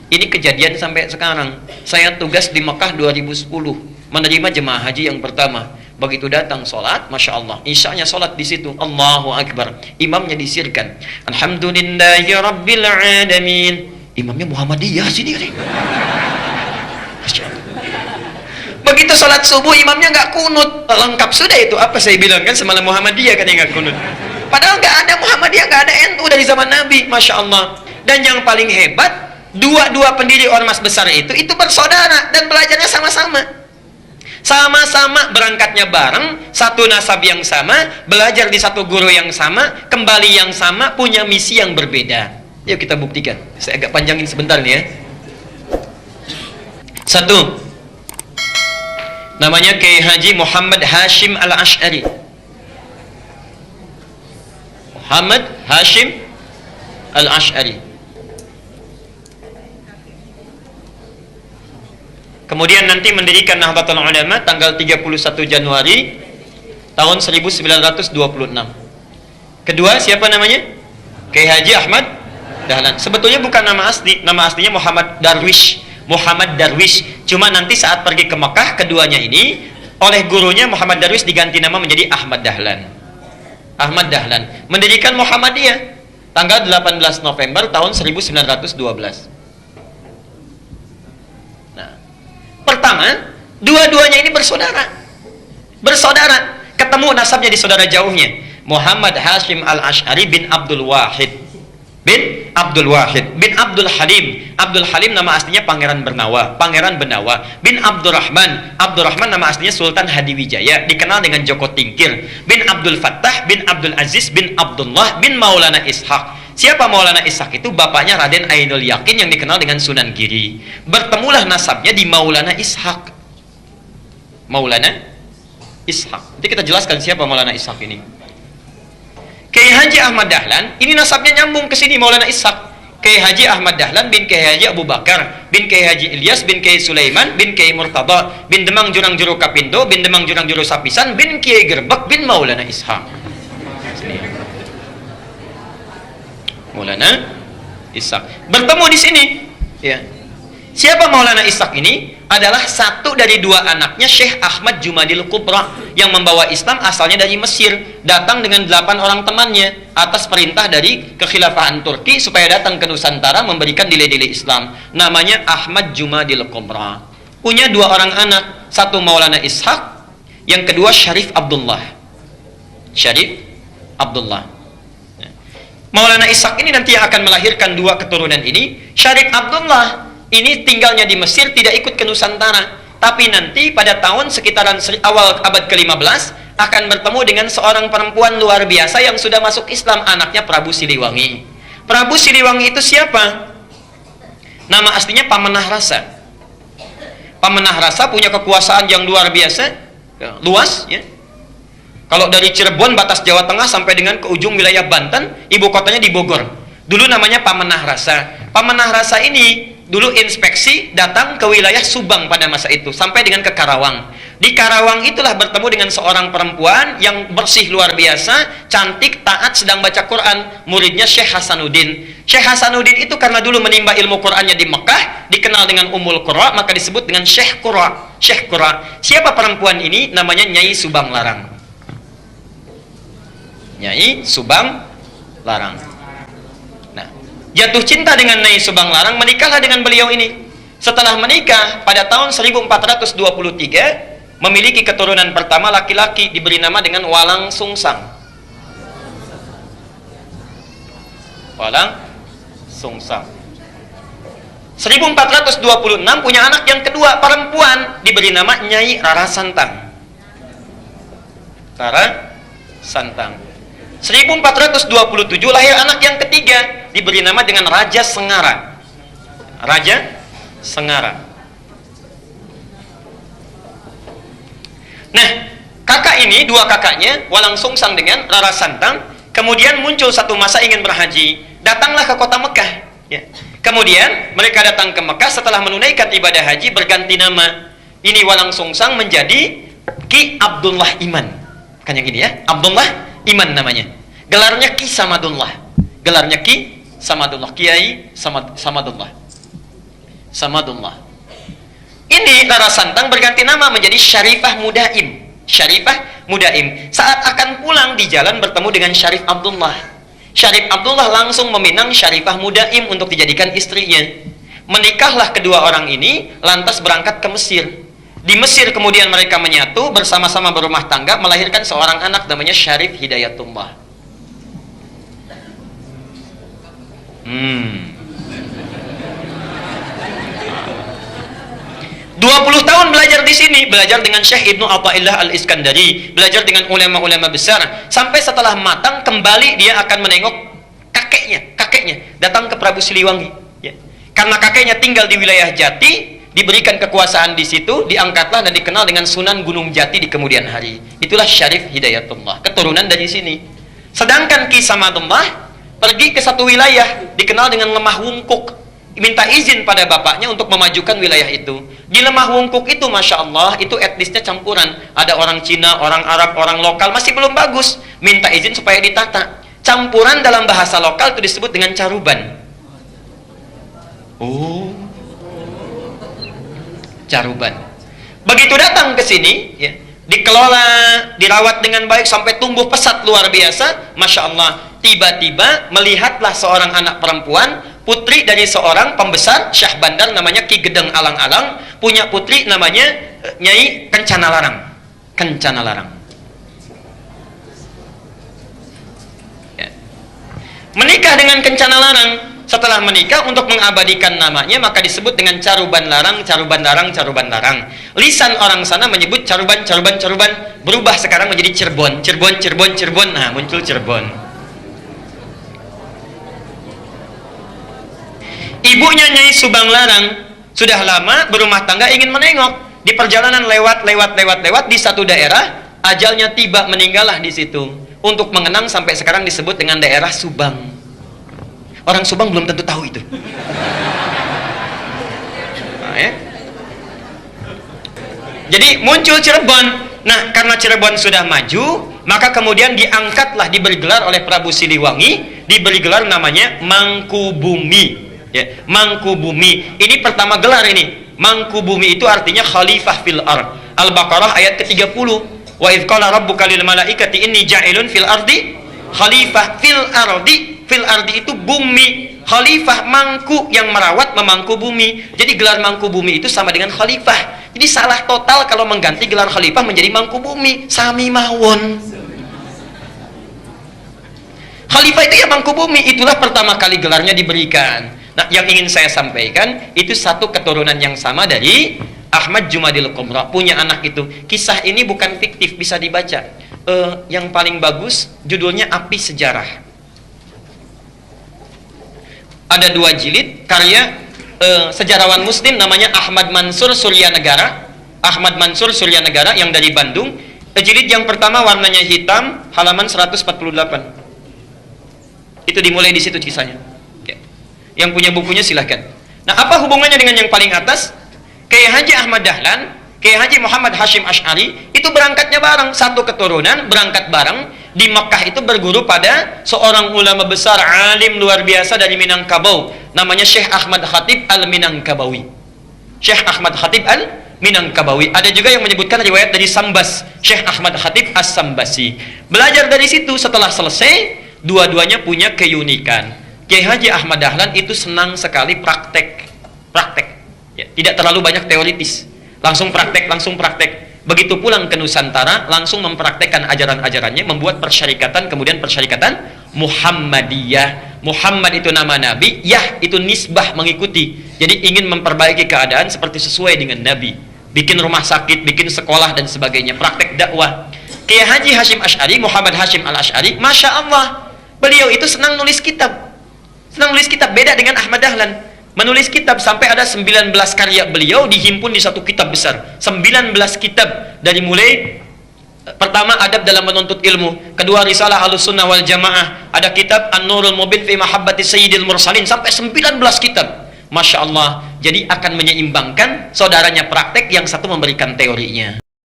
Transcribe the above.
Ini kejadian sampai sekarang. Saya tugas di Mekah 2010, menerima jemaah haji yang pertama. Begitu datang sholat, Masya Allah, isya'nya sholat di situ, Allahu Akbar, imamnya disirkan, Alhamdulillahi Rabbil Alamin. Imamnya Muhammadiyah sini. Begitu sholat subuh, imamnya nggak kunut, lengkap sudah itu. Apa saya bilang kan semalam Muhammadiyah kan yang nggak kunut. Padahal nggak ada Muhammadiyah, nggak ada NU dari zaman Nabi, Masya Allah. Dan yang paling hebat, dua pendiri ormas besar itu bersaudara dan belajarnya sama-sama. Sama-sama berangkatnya bareng, satu nasab yang sama, belajar di satu guru yang sama, kembali yang sama, punya misi yang berbeda. Yuk kita buktikan. Saya agak panjangin sebentar nih ya. Satu, namanya Kiai Haji Muhammad Hashim Al-Ash'ari. Muhammad Hashim Al-Ash'ari. Kemudian nanti mendirikan Nahdlatul Ulama tanggal 31 Januari tahun 1926. Kedua, siapa namanya? Kiai Haji Ahmad Dahlan. Sebetulnya bukan nama asli, nama aslinya Muhammad Darwish. Muhammad Darwish. Cuma nanti saat pergi ke Mekah, keduanya ini oleh gurunya Muhammad Darwish diganti nama menjadi Ahmad Dahlan. Ahmad Dahlan mendirikan Muhammadiyah tanggal 18 November tahun 1912. Pertama, dua-duanya ini bersaudara. Ketemu nasabnya di saudara jauhnya. Muhammad Hashim Al-Ash'ari bin Abdul Wahid bin Abdul Halim. Abdul Halim nama aslinya Pangeran Benawa bin Abdurrahman nama aslinya Sultan Hadiwijaya, dikenal dengan Joko Tingkir, bin Abdul Fattah bin Abdul Aziz bin Abdullah bin Maulana Ishaq. Siapa Maulana Ishaq itu? Bapaknya Raden Ainul Yakin yang dikenal dengan Sunan Giri. Bertemulah nasabnya di Maulana Ishaq. Nanti kita jelaskan siapa Maulana Ishaq ini. Kiai Haji Ahmad Dahlan ini nasabnya nyambung ke sini Maulana Ishaq. Kiai Haji Ahmad Dahlan bin Kiai Haji Abu Bakar bin Kiai Haji Ilyas bin Kiai Sulaiman bin Kiai Murtada bin Demang Jurang Juru Kapindo bin Demang Jurang Juru Sapisan bin Kiai Gerbek bin Maulana Ishaq. Maulana Ishaq bertemu di sini ya. Siapa Maulana Ishaq ini? Adalah satu dari dua anaknya Syekh Ahmad Jumadil Kubra yang membawa Islam, asalnya dari Mesir, datang dengan 8 orang temannya atas perintah dari kekhilafahan Turki supaya datang ke Nusantara memberikan nilai-nilai Islam. Namanya Ahmad Jumadil Kubra. Punya 2 orang anak, satu Maulana Ishaq, yang kedua Syarif Abdullah. Maulana Ishaq ini nanti yang akan melahirkan 2 keturunan ini. Syarif Abdullah ini tinggalnya di Mesir, tidak ikut ke Nusantara, tapi nanti pada tahun sekitaran awal abad ke-15 akan bertemu dengan seorang perempuan luar biasa yang sudah masuk Islam, anaknya Prabu Siliwangi. Prabu Siliwangi itu siapa? Nama aslinya Pamenah Rasa. Pamenah Rasa punya kekuasaan yang luar biasa, luas ya. Kalau dari Cirebon batas Jawa Tengah sampai dengan ke ujung wilayah Banten, ibu kotanya di Bogor. Dulu namanya Pamenah Rasa. Pamenah Rasa ini dulu inspeksi datang ke wilayah Subang pada masa itu sampai dengan ke Karawang. Di Karawang itulah bertemu dengan seorang perempuan yang bersih luar biasa, cantik, taat, sedang baca Quran, muridnya Syekh Hasanuddin. Syekh Hasanuddin itu karena dulu menimba ilmu Qurannya di Mekah, dikenal dengan Ummul Qura, maka disebut dengan Syekh Qura. Syekh Qura. Siapa perempuan ini? Namanya Nyai Subang Larang. Nyai Subang Larang. Jatuh cinta dengan Nyai Subang Larang, menikahlah dengan beliau ini. Setelah menikah pada tahun 1423 memiliki keturunan pertama laki-laki, diberi nama dengan Walang Sungsang. Walang Sungsang. 1426 punya anak yang kedua perempuan, diberi nama Nyai Rara Santang. Rara Santang. 1427 lahir anak yang ketiga, diberi nama dengan Raja Sengara. Raja Sengara. Nah, kakak ini, 2 kakaknya, Walang Sungsang dengan Rara Santang, kemudian muncul satu masa ingin berhaji. Datanglah ke kota Mekah ya. Kemudian mereka datang ke Mekah setelah menunaikan ibadah haji, berganti nama. Ini Walang Sungsang menjadi Ki Abdullah Iman. Kan yang ini ya, Abdullah Iman namanya. Gelarnya Ki Samadullah. Gelarnya Ki Samadullah, Kiai Samadullah. Samadullah. Ini Rara Santang berganti nama menjadi Syarifah Mudaim. Syarifah Mudaim. Saat akan pulang di jalan bertemu dengan Syarif Abdullah. Syarif Abdullah langsung meminang Syarifah Mudaim untuk dijadikan istrinya. Menikahlah kedua orang ini, lantas berangkat ke Mesir. Di Mesir kemudian mereka menyatu, bersama-sama berumah tangga, melahirkan seorang anak namanya Syarif Hidayatullah. 20 tahun belajar di sini, belajar dengan Syekh Ibnu Athaillah Al-Iskandari, belajar dengan ulama-ulama besar, sampai setelah matang kembali dia akan menengok kakeknya datang ke Prabu Siliwangi, ya. Karena kakeknya tinggal di wilayah Jati, diberikan kekuasaan di situ, diangkatlah dan dikenal dengan Sunan Gunung Jati di kemudian hari. Itulah Syarif Hidayatullah, keturunan dari sini. Sedangkan Ki Samadullah pergi ke satu wilayah dikenal dengan Lemah Wungkuk, minta izin pada bapaknya untuk memajukan wilayah itu. Di Lemah Wungkuk itu, Masya Allah, itu etnisnya campuran. Ada orang Cina, orang Arab, orang lokal, masih belum bagus. Minta izin supaya ditata. Campuran dalam bahasa lokal itu disebut dengan caruban. Oh, caruban. Begitu datang ke sini, ya, dikelola, dirawat dengan baik sampai tumbuh pesat luar biasa. Masya Allah, tiba-tiba melihatlah seorang anak perempuan, putri dari seorang pembesar Syah Bandar namanya Ki Gedeng Alang-Alang, punya putri namanya Nyai Kencana Larang. Kencana Larang. Ya. Menikah dengan Kencana Larang. Setelah menikah, untuk mengabadikan namanya maka disebut dengan Caruban Larang, Caruban Larang, Caruban Larang. Lisan orang sana menyebut Caruban, Caruban, Caruban, berubah sekarang menjadi Cirebon, Cirebon, Cirebon, Cirebon. Nah, muncul Cirebon. Ibunya Nyai Subang Larang sudah lama berumah tangga, ingin menengok. Di perjalanan lewat di satu daerah, ajalnya tiba, meninggallah di situ. Untuk mengenang sampai sekarang disebut dengan daerah Subang. Orang Subang belum tentu tahu itu. Nah, ya. Jadi muncul Cirebon. Nah, karena Cirebon sudah maju, maka kemudian diangkatlah, diberi gelar oleh Prabu Siliwangi, diberi gelar namanya Mangkubumi. Ya, Mangkubumi. Ini pertama gelar ini. Mangkubumi itu artinya khalifah fil ard. Al-Baqarah ayat ke-30. Wa idz qala rabbuka lil malaikati inni ja'ilun fil ardi khalifah fil ardi. Fil ardi itu bumi. Khalifah, mangku, yang merawat, memangku bumi. Jadi gelar mangku bumi itu sama dengan khalifah. Jadi salah total kalau mengganti gelar khalifah menjadi mangku bumi. Sami mawon. Khalifah itu ya mangku bumi. Itulah pertama kali gelarnya diberikan. Nah, yang ingin saya sampaikan, itu satu keturunan yang sama dari Ahmad Jumadil Qumra, punya anak itu. Kisah ini bukan fiktif, bisa dibaca. Yang paling bagus, judulnya Api Sejarah. Ada 2 jilid, karya sejarawan muslim namanya Ahmad Mansur Suryanegara. Ahmad Mansur Suryanegara yang dari Bandung. Jilid yang pertama warnanya hitam, halaman 148. Itu dimulai di situ kisahnya. Yang punya bukunya silahkan. Nah, apa hubungannya dengan yang paling atas? Kiai Haji Ahmad Dahlan, Kiai Haji Muhammad Hashim Asy'ari itu berangkatnya bareng, satu keturunan, berangkat bareng. Di Mekah itu berguru pada seorang ulama besar, alim luar biasa dari Minangkabau, namanya Syekh Ahmad Khatib Al-Minangkabawi. Syekh Ahmad Khatib Al-Minangkabawi. Ada juga yang menyebutkan riwayat dari Sambas, Syekh Ahmad Khatib As-Sambasi. Belajar dari situ, setelah selesai, dua-duanya punya keunikan. Kiai Haji Ahmad Dahlan itu senang sekali praktek. Ya, tidak terlalu banyak teoritis. Langsung praktek. Begitu pulang ke Nusantara, langsung mempraktekkan ajaran-ajarannya, membuat persyarikatan, kemudian persyarikatan Muhammadiyah. Muhammad itu nama Nabi, Yah itu nisbah, mengikuti. Jadi ingin memperbaiki keadaan seperti sesuai dengan Nabi. Bikin rumah sakit, bikin sekolah, dan sebagainya. Praktek dakwah. Kiai Haji Hashim Asy'ari, Muhammad Hashim Al-Asy'ari, Masya Allah, beliau itu senang nulis kitab. Beda dengan Ahmad Dahlan. Menulis kitab sampai ada 19 karya beliau dihimpun di satu kitab besar. 19 kitab, dari mulai pertama adab dalam menuntut ilmu, kedua risalah Ahlussunnah wal Jamaah, ada kitab An-Nurul Mubin fi Mahabbati Sayyidil Mursalin, sampai 19 kitab. Masya Allah. Jadi akan menyeimbangkan, saudaranya praktek, yang satu memberikan teorinya.